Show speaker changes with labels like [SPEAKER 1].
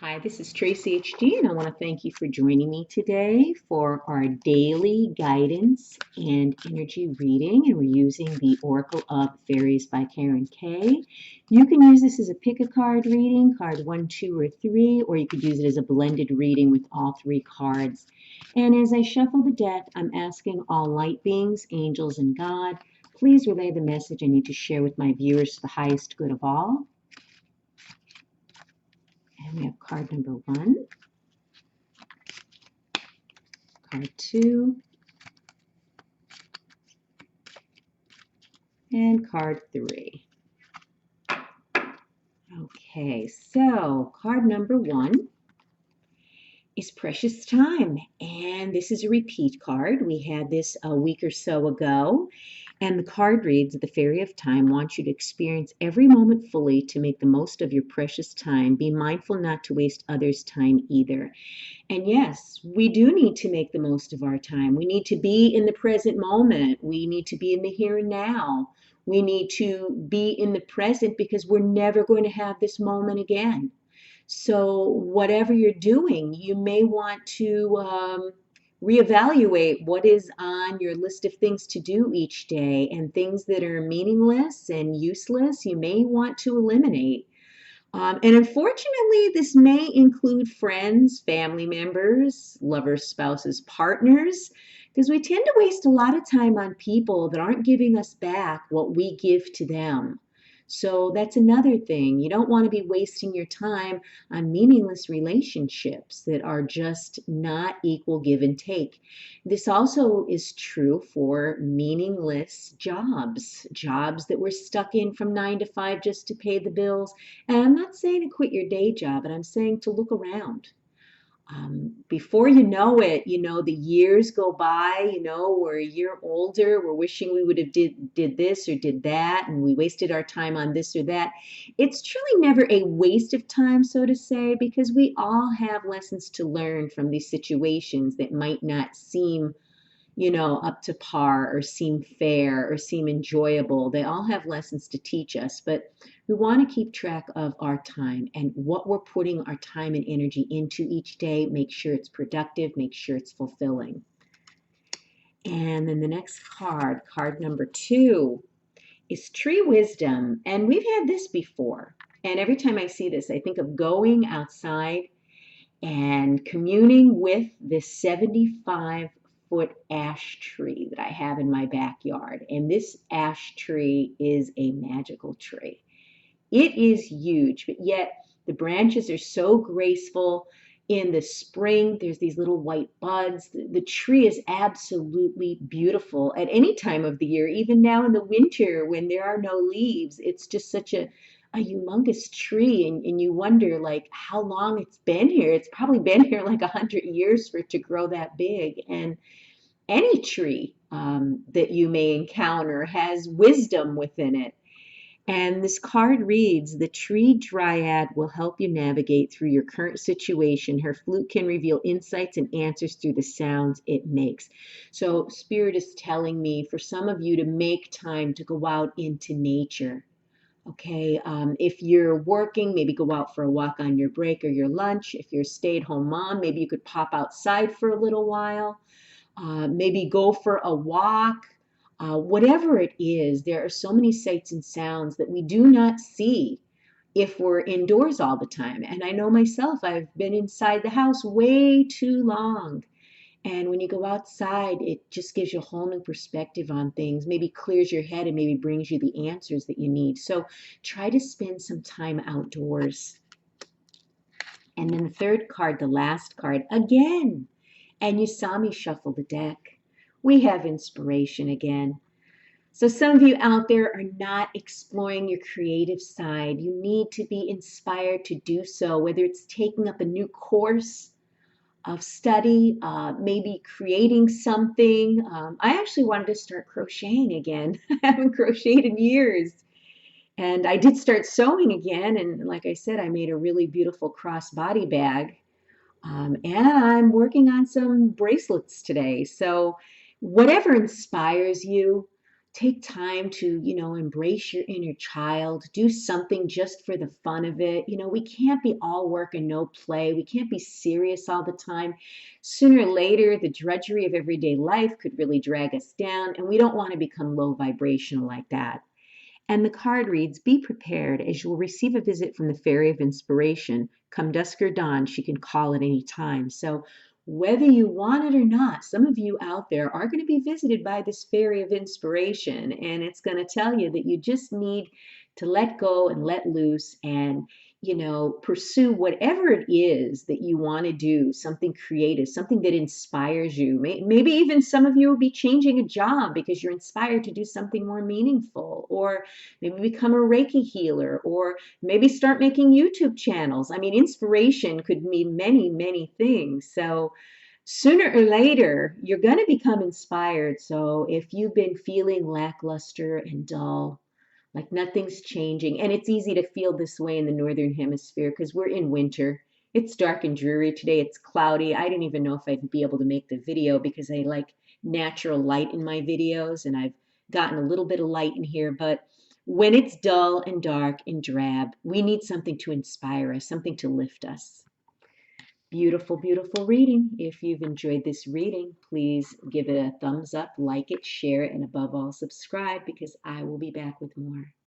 [SPEAKER 1] Hi, this is Tracy HD, and I want to thank you for joining me today for our daily guidance and energy reading. And we're using the Oracle of Fairies by Karen Kay. You can use this as a pick a card reading, card 1, 2, or 3, or you could use it as a blended reading with all 3 cards. And as I shuffle the deck, I'm asking all light beings, angels, and God, please relay the message I need to share with my viewers for the highest good of all. And we have card number 1. Card 2, and card 3. Okay, so card number 1 is Precious Time, and this is a repeat card. We had this a week or so ago, and the card reads, the Fairy of Time wants you to experience every moment fully to make the most of your precious time. Be mindful not to waste others' time either. And yes, we do need to make the most of our time. We need to be in the present moment. We need to be in the here and now. We need to be in the present because we're never going to have this moment again. So, whatever you're doing, you may want to reevaluate what is on your list of things to do each day, and things that are meaningless and useless, you may want to eliminate. And unfortunately, this may include friends, family members, lovers, spouses, partners, because we tend to waste a lot of time on people that aren't giving us back what we give to them. So that's another thing. You don't want to be wasting your time on meaningless relationships that are just not equal give and take. This also is true for meaningless jobs that we're stuck in from 9 to 5 just to pay the bills. And I'm not saying to quit your day job, but I'm saying to look around. Before you know it, the years go by, we're a year older, we're wishing we would have did this or did that, and we wasted our time on this or that. It's truly never a waste of time, so to say, because we all have lessons to learn from these situations that might not seem up to par or seem fair or seem enjoyable. They all have lessons to teach us, but we want to keep track of our time and what we're putting our time and energy into each day. Make sure it's productive, make sure it's fulfilling. And then the next card number 2, is Tree Wisdom. And we've had this before. And every time I see this, I think of going outside and communing with this 75-foot ash tree that I have in my backyard. And this ash tree is a magical tree. It is huge, but yet the branches are so graceful. In the spring, there's these little white buds. The tree is absolutely beautiful at any time of the year, even now in the winter when there are no leaves. It's just such a humongous tree, and you wonder like how long it's been here. It's probably been here like 100 years for it to grow that big. And any tree that you may encounter has wisdom within it. And this card reads, the tree dryad will help you navigate through your current situation. Her flute can reveal insights and answers through the sounds it makes. So Spirit is telling me for some of you to make time to go out into nature. Okay, if you're working, maybe go out for a walk on your break or your lunch. If you're a stay-at-home mom, maybe you could pop outside for a little while. Maybe go for a walk. Whatever it is, there are so many sights and sounds that we do not see if we're indoors all the time. And I know myself, I've been inside the house way too long. And when you go outside, it just gives you a whole new perspective on things, maybe clears your head and maybe brings you the answers that you need. So try to spend some time outdoors. And then the third card, the last card, again. And you saw me shuffle the deck. We have inspiration again. So some of you out there are not exploring your creative side. You need to be inspired to do so, whether it's taking up a new course of study, maybe creating something. I actually wanted to start crocheting again. I haven't crocheted in years. And I did start sewing again. And like I said, I made a really beautiful crossbody bag. And I'm working on some bracelets today. So whatever inspires you take time to, embrace your inner child, do something just for the fun of it. We can't be all work and no play. We can't be serious all the time. Sooner or later, the drudgery of everyday life could really drag us down, and we don't want to become low vibrational like that. And the card reads, be prepared as you will receive a visit from the Fairy of Inspiration. Come dusk or dawn, she can call at any time. So whether you want it or not, some of you out there are going to be visited by this Fairy of Inspiration, and it's going to tell you that you just need to let go and let loose and pursue whatever it is that you want to do, something creative, something that inspires you. Maybe even some of you will be changing a job because you're inspired to do something more meaningful, or maybe become a Reiki healer, or maybe start making YouTube channels. I mean, inspiration could mean many, many things. So sooner or later, you're going to become inspired. So if you've been feeling lackluster and dull, like nothing's changing, and it's easy to feel this way in the Northern Hemisphere because we're in winter. It's dark and dreary today. It's cloudy. I didn't even know if I'd be able to make the video because I like natural light in my videos, and I've gotten a little bit of light in here. But when it's dull and dark and drab, we need something to inspire us, something to lift us. Beautiful, beautiful reading. If you've enjoyed this reading, please give it a thumbs up, like it, share it, and above all, subscribe because I will be back with more.